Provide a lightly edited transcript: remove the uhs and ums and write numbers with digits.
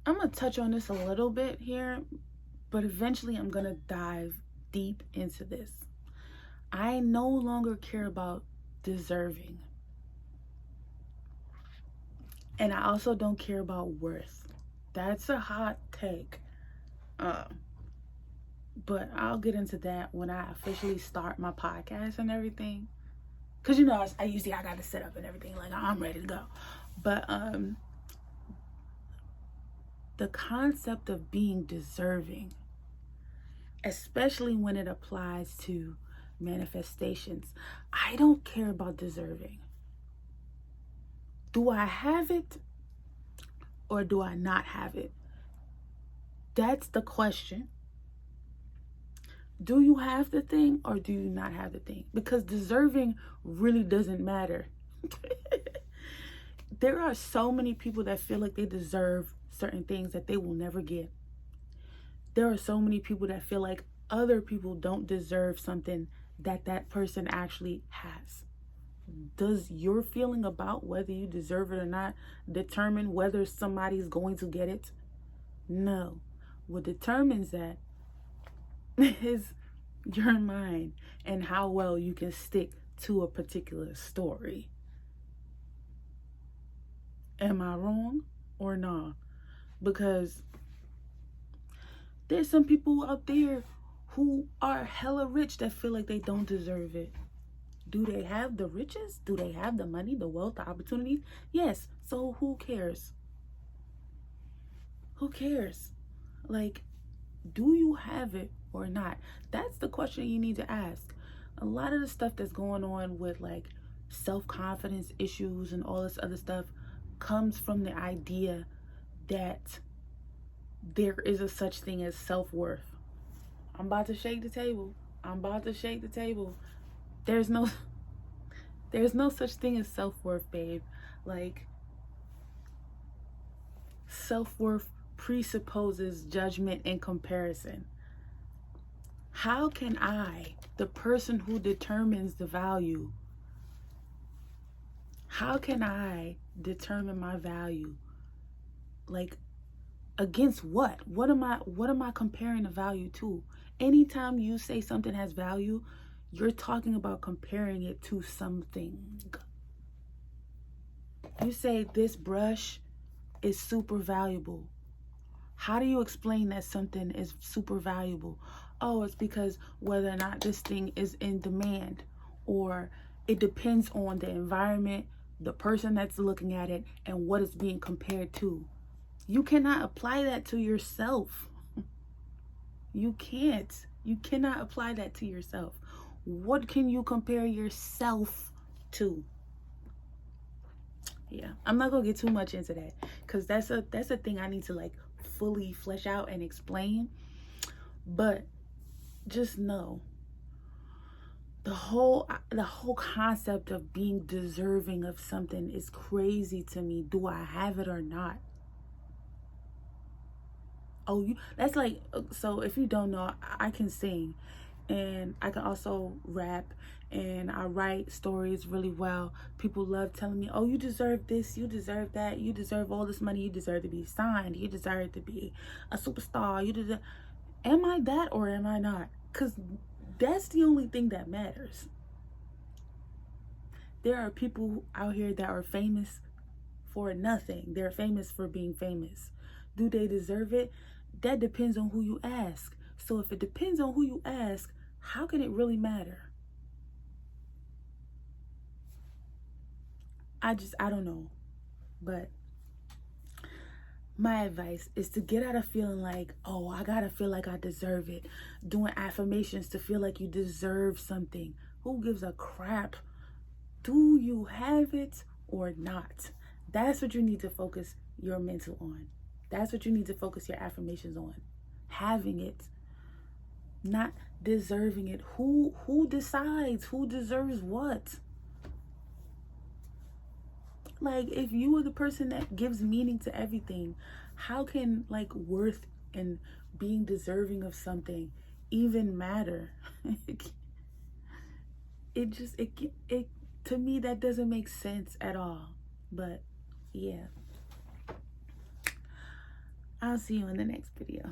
I'm going to touch on this a little bit here, but eventually I'm going to dive deep into this. I no longer care about deserving. And I also don't care about worth. That's a hot take. But I'll get into that when I officially start my podcast and everything. Cause I usually I got to set up and everything. Like I'm ready to go. But the concept of being deserving, especially when it applies to manifestations, I don't care about deserving. Do I have it or do I not have it? That's the question. Do you have the thing or do you not have the thing? Because deserving really doesn't matter. There are so many people that feel like they deserve certain things that they will never get. There are so many people that feel like other people don't deserve something that that person actually has. Does your feeling about whether you deserve it or not determine whether somebody's going to get it? No. What determines that is your mind and how well you can stick to a particular story. Am I wrong or not? Because there's some people out there who are hella rich that feel like they don't deserve it. Do they have the riches? Do they have the money, the wealth, the opportunities? Yes. So who cares? Who cares? Like, do you have it or not? That's the question you need to ask. A lot of the stuff that's going on with like self-confidence issues and all this other stuff comes from the idea that there is a such thing as self-worth. I'm about to shake the table. There's no such thing as self-worth, babe. Like, self-worth presupposes judgment and comparison. How can I, the person who determines the value, how can I determine my value? Like, against what? What am I comparing the value to? Anytime you say something has value, you're talking about comparing it to something. You say this brush is super valuable. How do you explain that something is super valuable? Oh, it's because whether or not this thing is in demand, or it depends on the environment, the person that's looking at it, and what it's being compared to. You cannot apply that to yourself. You can't. You cannot apply that to yourself. What can you compare yourself to? Yeah, I'm not gonna get too much into that because that's a thing I need to like fully flesh out and explain. But just know the whole concept of being deserving of something is crazy to me. Do I have it or not? Oh, that's like, so if you don't know, I can sing and I can also rap and I write stories really well. People love telling me, oh, you deserve this, you deserve that, you deserve all this money, you deserve to be signed, you deserve to be a superstar, you deserve. Am I that or am I not? Because that's the only thing that matters. There are people out here that are famous for nothing. They're famous for being famous. Do they deserve it? That depends on who you ask. So if it depends on who you ask, how can it really matter? I don't know. But my advice is to get out of feeling like, oh, I gotta feel like I deserve it. Doing affirmations to feel like you deserve something. Who gives a crap? Do you have it or not? That's what you need to focus your mental on. That's what you need to focus your affirmations on. Having it, not deserving it. Who decides who deserves what? Like, if you are the person that gives meaning to everything, how can like worth and being deserving of something even matter? it to me that doesn't make sense at all. But yeah. I'll see you in the next video.